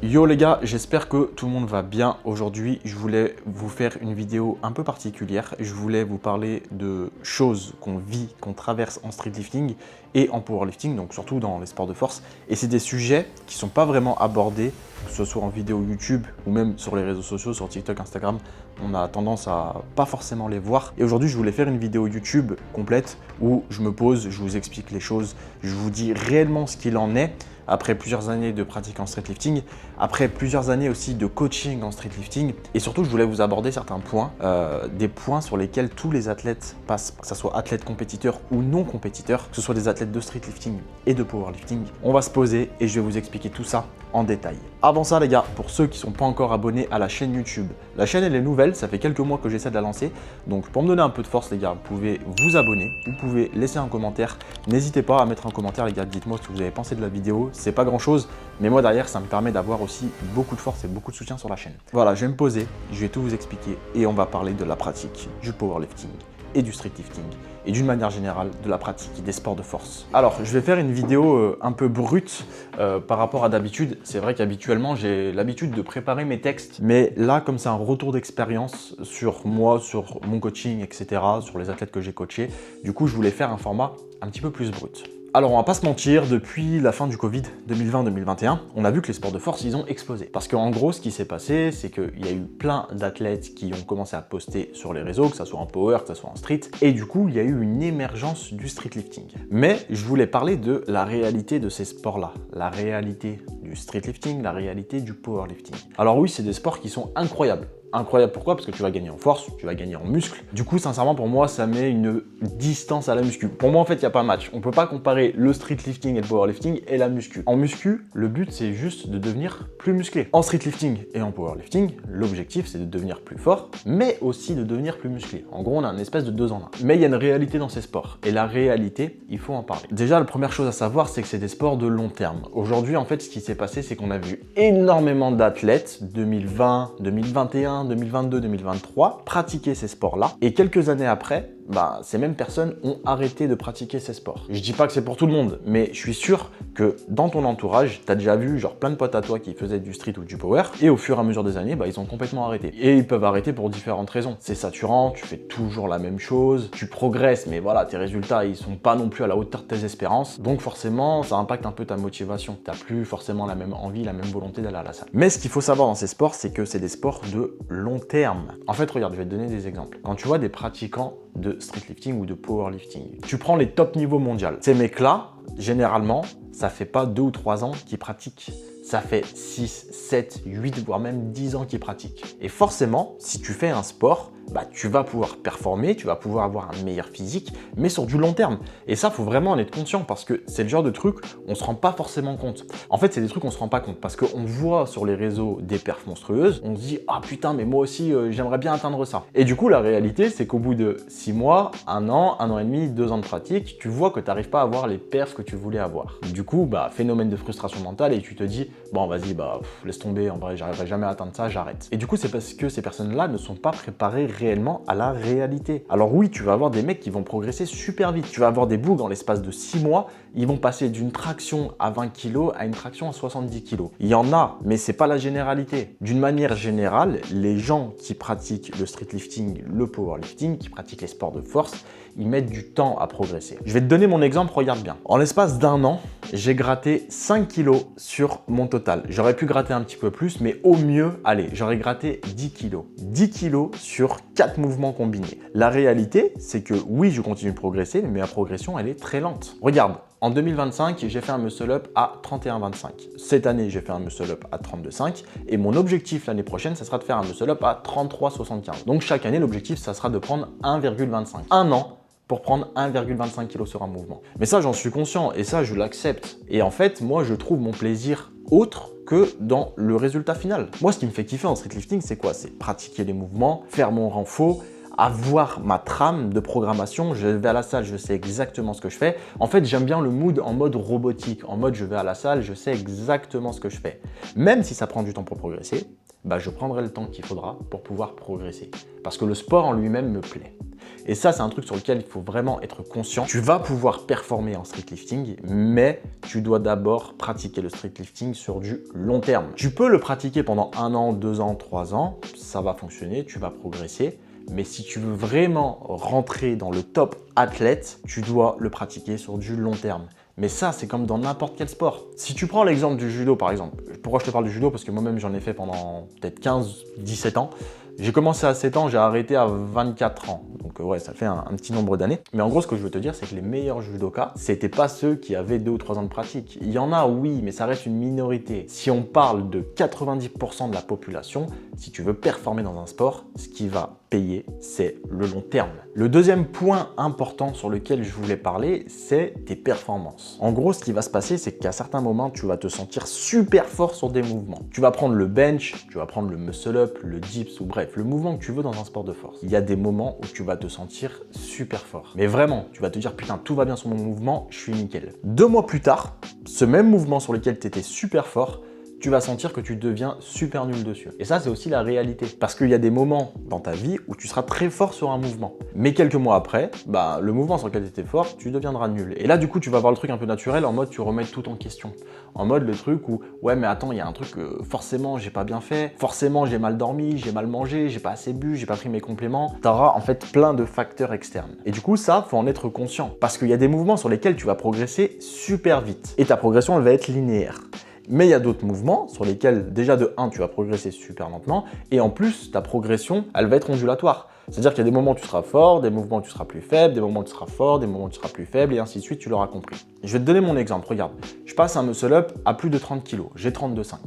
Yo les gars, j'espère que tout le monde va bien. Aujourd'hui, je voulais vous faire une vidéo un peu particulière. Je voulais vous parler de choses qu'on vit, qu'on traverse en streetlifting et en powerlifting, donc surtout dans les sports de force. Et c'est des sujets qui ne sont pas vraiment abordés, que ce soit en vidéo YouTube ou même sur les réseaux sociaux, sur TikTok, Instagram. On a tendance à pas forcément les voir. Et aujourd'hui, je voulais faire une vidéo YouTube complète où je me pose, je vous explique les choses, je vous dis réellement ce qu'il en est. Après plusieurs années de pratique en streetlifting, après plusieurs années aussi de coaching en streetlifting. Et surtout, je voulais vous aborder certains points, des points sur lesquels tous les athlètes passent, que ce soit athlètes compétiteurs ou non compétiteurs, que ce soit des athlètes de streetlifting et de powerlifting. On va se poser et je vais vous expliquer tout ça en détail. Avant ça les gars, pour ceux qui ne sont pas encore abonnés à la chaîne YouTube, la chaîne elle est nouvelle, ça fait quelques mois que j'essaie de la lancer. Donc pour me donner un peu de force les gars, vous pouvez vous abonner, vous pouvez laisser un commentaire. N'hésitez pas à mettre un commentaire les gars, dites-moi ce que vous avez pensé de la vidéo. C'est pas grand chose, mais moi derrière ça me permet d'avoir aussi beaucoup de force et beaucoup de soutien sur la chaîne. Voilà, je vais me poser, je vais tout vous expliquer et on va parler de la pratique du powerlifting et du streetlifting et d'une manière générale de la pratique des sports de force. Alors, je vais faire une vidéo un peu brute par rapport à d'habitude. C'est vrai qu'habituellement, j'ai l'habitude de préparer mes textes, mais là, comme c'est un retour d'expérience sur moi, sur mon coaching, etc., sur les athlètes que j'ai coachés, du coup, je voulais faire un format un petit peu plus brut. Alors on va pas se mentir, depuis la fin du Covid 2020-2021, on a vu que les sports de force, ils ont explosé. Parce qu'en gros, ce qui s'est passé, c'est qu'il y a eu plein d'athlètes qui ont commencé à poster sur les réseaux, que ce soit en power, que ce soit en street, et du coup, il y a eu une émergence du streetlifting. Mais je voulais parler de la réalité de ces sports-là, la réalité du streetlifting, la réalité du powerlifting. Alors oui, c'est des sports qui sont incroyables. Incroyable, pourquoi? Parce que tu vas gagner en force, tu vas gagner en muscle. Du coup, sincèrement, pour moi, ça met une distance à la muscu. Pour moi, en fait, il n'y a pas match. On ne peut pas comparer le streetlifting et le powerlifting et la muscu. En muscu, le but, c'est juste de devenir plus musclé. En streetlifting et en powerlifting, l'objectif, c'est de devenir plus fort, mais aussi de devenir plus musclé. En gros, on a une espèce de 2 en 1. Mais il y a une réalité dans ces sports. Et la réalité, il faut en parler. Déjà, la première chose à savoir, c'est que c'est des sports de long terme. Aujourd'hui, en fait, ce qui s'est passé, c'est qu'on a vu énormément d'athlètes, 2020, 2021, 2022, 2023, pratiquer ces sports-là. Et quelques années après, ces mêmes personnes ont arrêté de pratiquer ces sports. Je dis pas que c'est pour tout le monde, mais je suis sûr que dans ton entourage, tu as déjà vu genre plein de potes à toi qui faisaient du street ou du power, et au fur et à mesure des années, ils ont complètement arrêté. Et ils peuvent arrêter pour différentes raisons. C'est saturant, tu fais toujours la même chose, tu progresses, mais voilà, tes résultats, ils sont pas non plus à la hauteur de tes espérances. Donc forcément, ça impacte un peu ta motivation. T'as plus forcément la même envie, la même volonté d'aller à la salle. Mais ce qu'il faut savoir dans ces sports, c'est que c'est des sports de long terme. En fait, regarde, je vais te donner des exemples. Quand tu vois des pratiquants de streetlifting ou de powerlifting, tu prends les top niveaux mondiaux. Ces mecs-là, généralement, ça fait pas 2 ou 3 ans qu'ils pratiquent. Ça fait 6, 7, 8, voire même 10 ans qu'ils pratiquent. Et forcément, si tu fais un sport, tu vas pouvoir performer, tu vas pouvoir avoir un meilleur physique, mais sur du long terme. Et ça, il faut vraiment en être conscient parce que c'est le genre de truc, on ne se rend pas forcément compte. En fait, c'est des trucs qu'on ne se rend pas compte parce qu'on voit sur les réseaux des perfs monstrueuses, on se dit « Ah putain, mais moi aussi, j'aimerais bien atteindre ça ». Et du coup, la réalité, c'est qu'au bout de 6 mois, 1 an et demi, 2 ans de pratique, tu vois que tu n'arrives pas à avoir les perfs que tu voulais avoir. Du coup, phénomène de frustration mentale et tu te dis « Bon, vas-y, laisse tomber, en vrai, j'arriverai jamais à atteindre ça, j'arrête ». Et du coup, c'est parce que ces personnes-là ne sont pas préparées réellement à la réalité. Alors oui, tu vas avoir des mecs qui vont progresser super vite. Tu vas avoir des bougs en l'espace de 6 mois, ils vont passer d'une traction à 20 kg à une traction à 70 kg. Il y en a, mais c'est pas la généralité. D'une manière générale, les gens qui pratiquent le streetlifting, le powerlifting, qui pratiquent les sports de force, ils mettent du temps à progresser. Je vais te donner mon exemple, regarde bien. En l'espace d'1 an, j'ai gratté 5 kg sur mon total. J'aurais pu gratter un petit peu plus, mais au mieux, allez, j'aurais gratté 10 kg. 10 kg sur 4 mouvements combinés. La réalité, c'est que oui, je continue de progresser, mais ma progression, elle est très lente. Regarde, en 2025, j'ai fait un muscle-up à 31,25. Cette année, j'ai fait un muscle-up à 32,5. Et mon objectif l'année prochaine, ça sera de faire un muscle-up à 33,75. Donc chaque année, l'objectif, ça sera de prendre 1,25. 1 an pour prendre 1,25 kg sur un mouvement. Mais ça, j'en suis conscient et ça, je l'accepte. Et en fait, moi, je trouve mon plaisir autre que dans le résultat final. Moi, ce qui me fait kiffer en streetlifting, c'est quoi? C'est pratiquer les mouvements, faire mon renfort, avoir ma trame de programmation. Je vais à la salle, je sais exactement ce que je fais. En fait, j'aime bien le mood en mode robotique, en mode je vais à la salle, je sais exactement ce que je fais. Même si ça prend du temps pour progresser, bah, je prendrai le temps qu'il faudra pour pouvoir progresser. Parce que le sport en lui-même me plaît. Et ça, c'est un truc sur lequel il faut vraiment être conscient. Tu vas pouvoir performer en street lifting, mais tu dois d'abord pratiquer le street lifting sur du long terme. Tu peux le pratiquer pendant 1 an, 2 ans, 3 ans, ça va fonctionner, tu vas progresser. Mais si tu veux vraiment rentrer dans le top athlète, tu dois le pratiquer sur du long terme. Mais ça, c'est comme dans n'importe quel sport. Si tu prends l'exemple du judo, par exemple. Pourquoi je te parle du judo? Parce que moi-même, j'en ai fait pendant peut-être 15-17 ans. J'ai commencé à 7 ans, j'ai arrêté à 24 ans. Donc ouais, ça fait un petit nombre d'années. Mais en gros, ce que je veux te dire, c'est que les meilleurs judokas, c'était pas ceux qui avaient 2 ou 3 ans de pratique. Il y en a, oui, mais ça reste une minorité. Si on parle de 90% de la population, si tu veux performer dans un sport, ce qui va payer, c'est le long terme. Le deuxième point important sur lequel je voulais parler, c'est tes performances. En gros, ce qui va se passer, c'est qu'à certains moments, tu vas te sentir super fort sur des mouvements. Tu vas prendre le bench, tu vas prendre le muscle-up, le dips ou bref, le mouvement que tu veux dans un sport de force. Il y a des moments où tu vas te sentir super fort. Mais vraiment, tu vas te dire, putain, tout va bien sur mon mouvement, je suis nickel. 2 mois plus tard, ce même mouvement sur lequel tu étais super fort, tu vas sentir que tu deviens super nul dessus. Et ça, c'est aussi la réalité. Parce qu'il y a des moments dans ta vie où tu seras très fort sur un mouvement. Mais quelques mois après, bah, le mouvement sur lequel tu étais fort, tu deviendras nul. Et là, du coup, tu vas voir le truc un peu naturel en mode tu remets tout en question. En mode le truc où, ouais, mais attends, il y a un truc que forcément, j'ai pas bien fait. Forcément, j'ai mal dormi, j'ai mal mangé, j'ai pas assez bu, j'ai pas pris mes compléments. Tu auras en fait plein de facteurs externes. Et du coup, ça, faut en être conscient. Parce qu'il y a des mouvements sur lesquels tu vas progresser super vite. Et ta progression, elle va être linéaire. Mais il y a d'autres mouvements sur lesquels, déjà de 1, tu vas progresser super lentement et en plus, ta progression, elle va être ondulatoire. C'est-à-dire qu'il y a des moments où tu seras fort, des mouvements où tu seras plus faible, des moments où tu seras fort, des moments où tu seras plus faible et ainsi de suite, tu l'auras compris. Je vais te donner mon exemple, regarde. Je passe un muscle-up à plus de 30 kg, j'ai 32,5.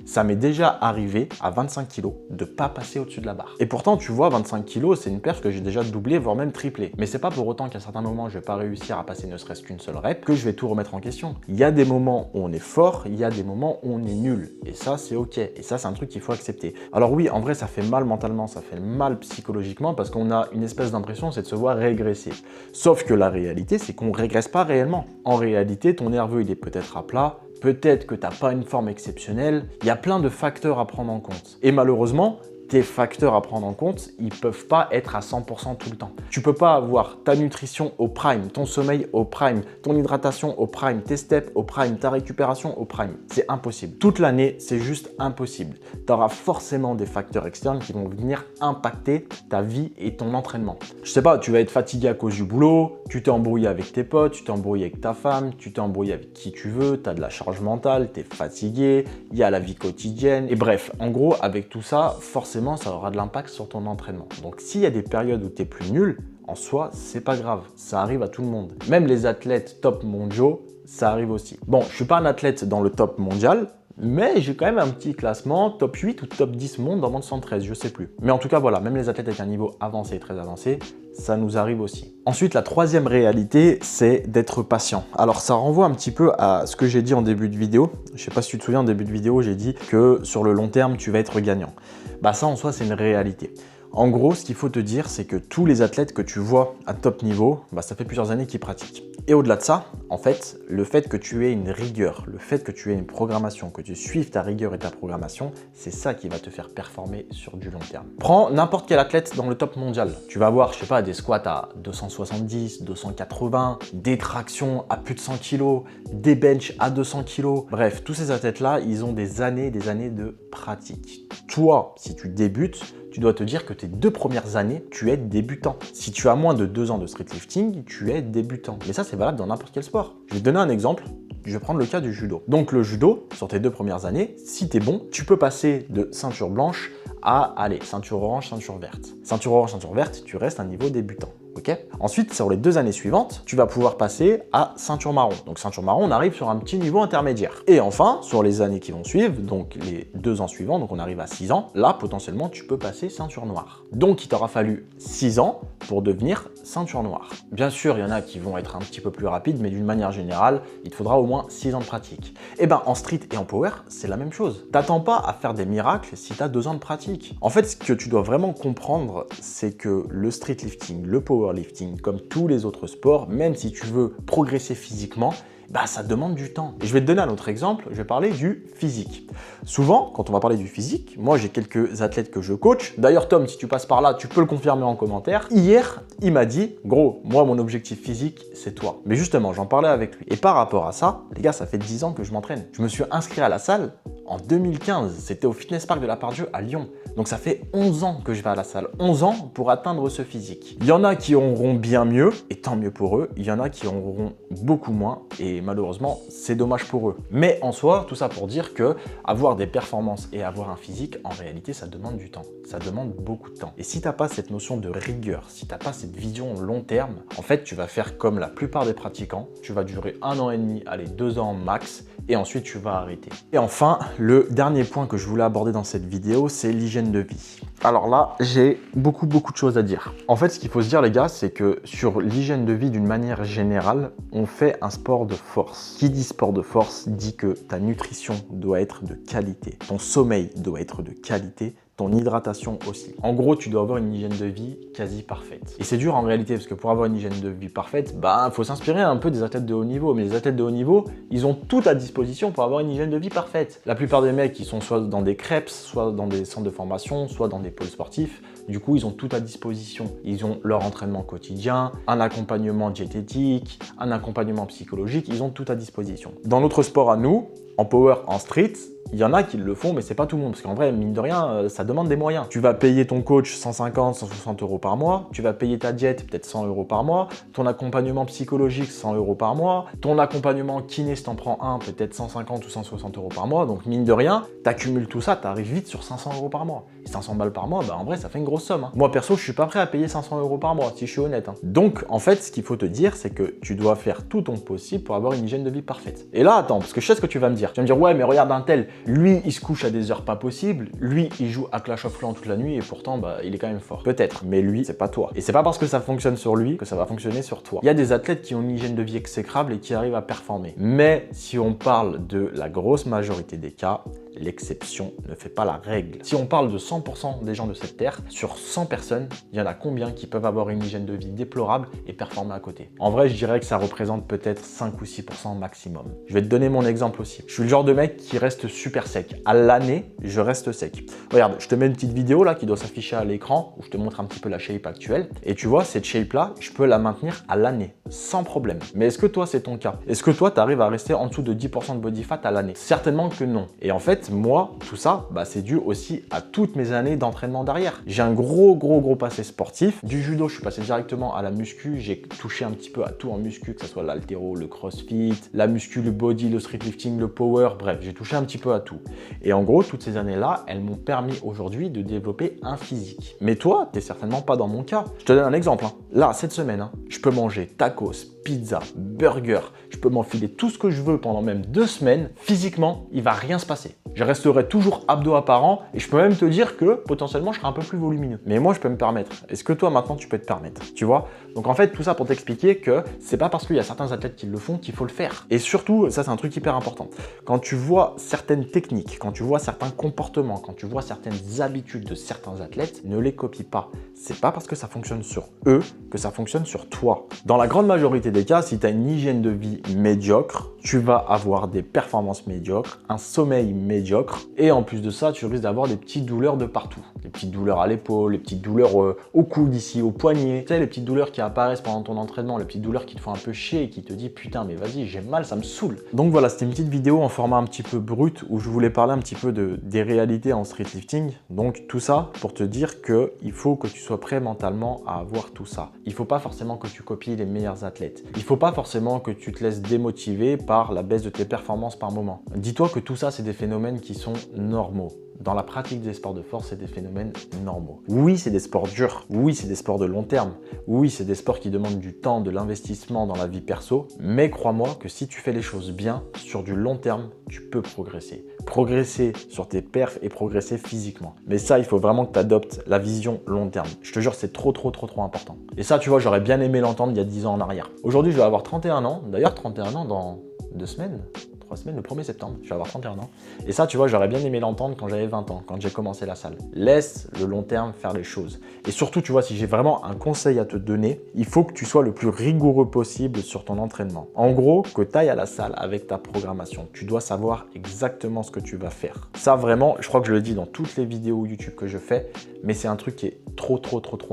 Ça m'est déjà arrivé à 25 kg de ne pas passer au-dessus de la barre. Et pourtant, tu vois, 25 kg, c'est une perf que j'ai déjà doublée, voire même triplée. Mais c'est pas pour autant qu'à certains moments, je vais pas réussir à passer ne serait-ce qu'une seule rep que je vais tout remettre en question. Il y a des moments où on est fort, il y a des moments où on est nul. Et ça, c'est ok. Et ça, c'est un truc qu'il faut accepter. Alors oui, en vrai, ça fait mal mentalement, ça fait mal psychologiquement parce qu'on a une espèce d'impression, c'est de se voir régresser. Sauf que la réalité, c'est qu'on régresse pas réellement. En réalité, ton nerveux, il est peut-être à plat, peut-être que tu n'as pas une forme exceptionnelle, il y a plein de facteurs à prendre en compte. Et malheureusement, tes facteurs à prendre en compte, ils peuvent pas être à 100% tout le temps. Tu peux pas avoir ta nutrition au prime, ton sommeil au prime, ton hydratation au prime, tes steps au prime, ta récupération au prime. C'est impossible. Toute l'année, c'est juste impossible. Tu auras forcément des facteurs externes qui vont venir impacter ta vie et ton entraînement. Je sais pas, tu vas être fatigué à cause du boulot, tu t'es embrouillé avec tes potes, tu t'es embrouillé avec ta femme, tu t'es embrouillé avec qui tu veux, tu as de la charge mentale, tu es fatigué, il y a la vie quotidienne. Et bref, en gros, avec tout ça, forcément, ça aura de l'impact sur ton entraînement. Donc, s'il y a des périodes où tu es plus nul, en soi, c'est pas grave. Ça arrive à tout le monde. Même les athlètes top mondiaux, ça arrive aussi. Bon, je suis pas un athlète dans le top mondial, mais j'ai quand même un petit classement top 8 ou top 10 monde dans mon 113, je sais plus. Mais en tout cas, voilà, même les athlètes avec un niveau avancé, très avancé, ça nous arrive aussi. Ensuite, la troisième réalité, c'est d'être patient. Alors, ça renvoie un petit peu à ce que j'ai dit en début de vidéo. Je sais pas si tu te souviens, en début de vidéo, j'ai dit que sur le long terme, tu vas être gagnant. Bah ça, en soi, c'est une réalité. En gros, ce qu'il faut te dire, c'est que tous les athlètes que tu vois à top niveau, bah, ça fait plusieurs années qu'ils pratiquent. Et au-delà de ça, en fait, le fait que tu aies une rigueur, le fait que tu aies une programmation, que tu suives ta rigueur et ta programmation, c'est ça qui va te faire performer sur du long terme. Prends n'importe quel athlète dans le top mondial. Tu vas avoir, je sais pas, des squats à 270, 280, des tractions à plus de 100 kg, des bench à 200 kg. Bref, tous ces athlètes-là, ils ont des années de pratique. Toi, si tu débutes, tu dois te dire que tes 2 premières années, tu es débutant. Si tu as moins de 2 ans de street lifting, tu es débutant. Mais ça, c'est valable dans n'importe quel sport. Je vais te donner un exemple. Je vais prendre le cas du judo. Donc le judo, sur tes 2 premières années, si tu es bon, tu peux passer de ceinture blanche à, allez, ceinture orange, ceinture verte. Ceinture orange, ceinture verte, tu restes à un niveau débutant. Okay. Ensuite, sur les 2 années suivantes, tu vas pouvoir passer à ceinture marron. Donc ceinture marron, on arrive sur un petit niveau intermédiaire. Et enfin, sur les années qui vont suivre, donc les 2 ans suivants, donc on arrive à 6 ans, là, potentiellement, tu peux passer ceinture noire. Donc, il t'aura fallu 6 ans pour devenir ceinture noire. Bien sûr, il y en a qui vont être un petit peu plus rapides, mais d'une manière générale, il te faudra au moins 6 ans de pratique. Et ben, en street et en power, c'est la même chose. T'attends pas à faire des miracles si tu as 2 ans de pratique. En fait, ce que tu dois vraiment comprendre, c'est que le street lifting, le power powerlifting, comme tous les autres sports, même si tu veux progresser physiquement, bah, ça demande du temps. Et je vais te donner un autre exemple, je vais parler du physique. Souvent, quand on va parler du physique, moi j'ai quelques athlètes que je coach. D'ailleurs Tom, si tu passes par là, tu peux le confirmer en commentaire. Hier, il m'a dit, gros, moi mon objectif physique, c'est toi. Mais justement, j'en parlais avec lui. Et par rapport à ça, les gars, ça fait 10 ans que je m'entraîne. Je me suis inscrit à la salle en 2015. C'était au Fitness Park de la Part-Dieu à Lyon. Donc ça fait 11 ans que je vais à la salle. 11 ans pour atteindre ce physique. Il y en a qui auront bien mieux, et tant mieux pour eux. Il y en a qui auront beaucoup moins, et malheureusement, c'est dommage pour eux. Mais en soi, tout ça pour dire que avoir des performances et avoir un physique, en réalité, ça demande du temps. Ça demande beaucoup de temps. Et si tu n'as pas cette notion de rigueur, si tu n'as pas cette vision long terme, en fait, tu vas faire comme la plupart des pratiquants. Tu vas durer 1 an et demi, allez, 2 ans max, et ensuite tu vas arrêter. Et enfin, le dernier point que je voulais aborder dans cette vidéo, c'est l'hygiène de vie. Alors là, j'ai beaucoup de choses à dire. En fait, ce qu'il faut se dire les gars, c'est que sur l'hygiène de vie d'une manière générale, on fait un sport de force. Qui dit sport de force dit que ta nutrition doit être de qualité, ton sommeil doit être de qualité, ton hydratation aussi. En gros, tu dois avoir une hygiène de vie quasi parfaite. Et c'est dur en réalité, parce que pour avoir une hygiène de vie parfaite, bah, faut s'inspirer un peu des athlètes de haut niveau. Mais les athlètes de haut niveau, ils ont tout à disposition pour avoir une hygiène de vie parfaite. La plupart des mecs, ils sont soit dans des crêpes, soit dans des centres de formation, soit dans des pôles sportifs. Du coup, ils ont tout à disposition. Ils ont leur entraînement quotidien, un accompagnement diététique, un accompagnement psychologique. Ils ont tout à disposition. Dans notre sport à nous, en power, en street, il y en a qui le font, mais c'est pas tout le monde. Parce qu'en vrai, mine de rien, ça demande des moyens. Tu vas payer ton coach 150, 160 euros par mois. Tu vas payer ta diète peut-être 100 euros par mois. Ton accompagnement psychologique, 100 euros par mois. Ton accompagnement kiné, si t'en prends un, peut-être 150 ou 160 euros par mois. Donc, mine de rien, t'accumules tout ça, t'arrives vite sur 500 euros par mois. Et 500 balles par mois, bah, en vrai, ça fait une grosse somme. Hein. Moi, perso, je suis pas prêt à payer 500 euros par mois, si je suis honnête. Hein. Donc, en fait, ce qu'il faut te dire, c'est que tu dois faire tout ton possible pour avoir une hygiène de vie parfaite. Et là, attends, parce que je sais ce que tu vas me dire. Tu vas me dire, ouais, mais regarde un tel, lui, il se couche à des heures pas possibles, lui, il joue à Clash of Clans toute la nuit et pourtant, bah, il est quand même fort. Peut-être, mais lui, c'est pas toi. Et c'est pas parce que ça fonctionne sur lui que ça va fonctionner sur toi. Il y a des athlètes qui ont une hygiène de vie exécrable et qui arrivent à performer. Mais si on parle de la grosse majorité des cas, l'exception ne fait pas la règle. Si on parle de 100% des gens de cette terre, sur 100 personnes, il y en a combien qui peuvent avoir une hygiène de vie déplorable et performer à côté? En vrai, je dirais que ça représente peut-être 5 ou 6% maximum. Je vais te donner mon exemple aussi. Je suis le genre de mec qui reste super sec. À l'année, je reste sec. Regarde, je te mets une petite vidéo là qui doit s'afficher à l'écran où je te montre un petit peu la shape actuelle. Et tu vois, cette shape là, je peux la maintenir à l'année, sans problème. Mais est-ce que toi, c'est ton cas? Est-ce que toi, tu arrives à rester en dessous de 10% de body fat à l'année? Certainement que non. Et en fait, moi, tout ça, bah, c'est dû aussi à toutes mes années d'entraînement derrière. J'ai un gros passé sportif. Du judo, je suis passé directement à la muscu. J'ai touché un petit peu à tout en muscu, que ce soit l'haltéro, le crossfit, la muscu, le body, le street lifting, le power. Bref, j'ai touché un petit peu à tout. Et en gros, toutes ces années-là, elles m'ont permis aujourd'hui de développer un physique. Mais toi, t'es certainement pas dans mon cas. Je te donne un exemple. Hein. Là, cette semaine, hein, je peux manger tacos, pizza, burger, je peux m'enfiler tout ce que je veux pendant même 2 semaines. Physiquement, il va rien se passer. Je resterai toujours abdos apparents et je peux même te dire que potentiellement, je serai un peu plus volumineux. Mais moi, je peux me permettre. Est-ce que toi, maintenant, tu peux te permettre? Tu vois? Donc en fait, tout ça pour t'expliquer que c'est pas parce qu'il y a certains athlètes qui le font qu'il faut le faire. Et surtout, ça, c'est un truc hyper important. Quand tu vois certaines techniques, quand tu vois certains comportements, quand tu vois certaines habitudes de certains athlètes, ne les copie pas. C'est pas parce que ça fonctionne sur eux que ça fonctionne sur toi. Dans la grande majorité des cas, si tu as une hygiène de vie médiocre, tu vas avoir des performances médiocres, un sommeil médiocre et en plus de ça, tu risques d'avoir des petites douleurs de partout. Des petites douleurs à l'épaule, les petites douleurs au coude ici, au poignet. Tu sais, les petites douleurs qui apparaissent pendant ton entraînement, les petites douleurs qui te font un peu chier et qui te disent putain mais vas-y, j'ai mal, ça me saoule. Donc voilà, c'était une petite vidéo en format un petit peu brut où je voulais parler un petit peu des réalités en street lifting. Donc tout ça pour te dire qu'il faut que tu sois prêt mentalement à avoir tout ça. Il ne faut pas forcément que tu copies les meilleurs athlètes. Il ne faut pas forcément que tu te laisses démotiver par la baisse de tes performances par moment. Dis-toi que tout ça, c'est des phénomènes qui sont normaux. Dans la pratique des sports de force, c'est des phénomènes normaux. Oui, c'est des sports durs. Oui, c'est des sports de long terme. Oui, c'est des sports qui demandent du temps, de l'investissement dans la vie perso. Mais crois-moi que si tu fais les choses bien, sur du long terme, tu peux progresser. Progresser sur tes perfs et progresser physiquement. Mais ça, il faut vraiment que tu adoptes la vision long terme. Je te jure, c'est trop important. Et ça, tu vois, j'aurais bien aimé l'entendre il y a 10 ans en arrière. Aujourd'hui, je vais avoir 31 ans. D'ailleurs, 31 ans dans 2 semaines. 3 semaines, le 1er septembre, je vais avoir 31 ans. Et ça, tu vois, j'aurais bien aimé l'entendre quand j'avais 20 ans, quand j'ai commencé la salle. Laisse le long terme faire les choses. Et surtout, tu vois, si j'ai vraiment un conseil à te donner, il faut que tu sois le plus rigoureux possible sur ton entraînement. En gros, que tu ailles à la salle avec ta programmation. Tu dois savoir exactement ce que tu vas faire. Ça, vraiment, je crois que je le dis dans toutes les vidéos YouTube que je fais, mais c'est un truc qui est trop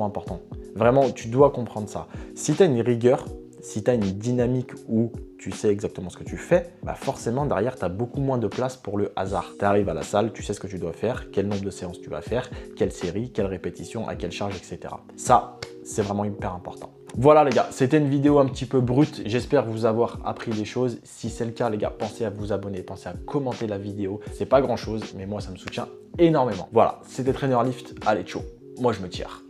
important. Vraiment, tu dois comprendre ça. Si tu as une rigueur, si tu as une dynamique où tu sais exactement ce que tu fais, bah forcément derrière tu as beaucoup moins de place pour le hasard. Tu arrives à la salle, tu sais ce que tu dois faire, quel nombre de séances tu vas faire, quelle série, quelle répétition, à quelle charge, etc. Ça, c'est vraiment hyper important. Voilà les gars, c'était une vidéo un petit peu brute. J'espère vous avoir appris des choses. Si c'est le cas les gars, pensez à vous abonner, pensez à commenter la vidéo. C'est pas grand chose, mais moi ça me soutient énormément. Voilà, c'était Trainer Lift. Allez, ciao, moi je me tire.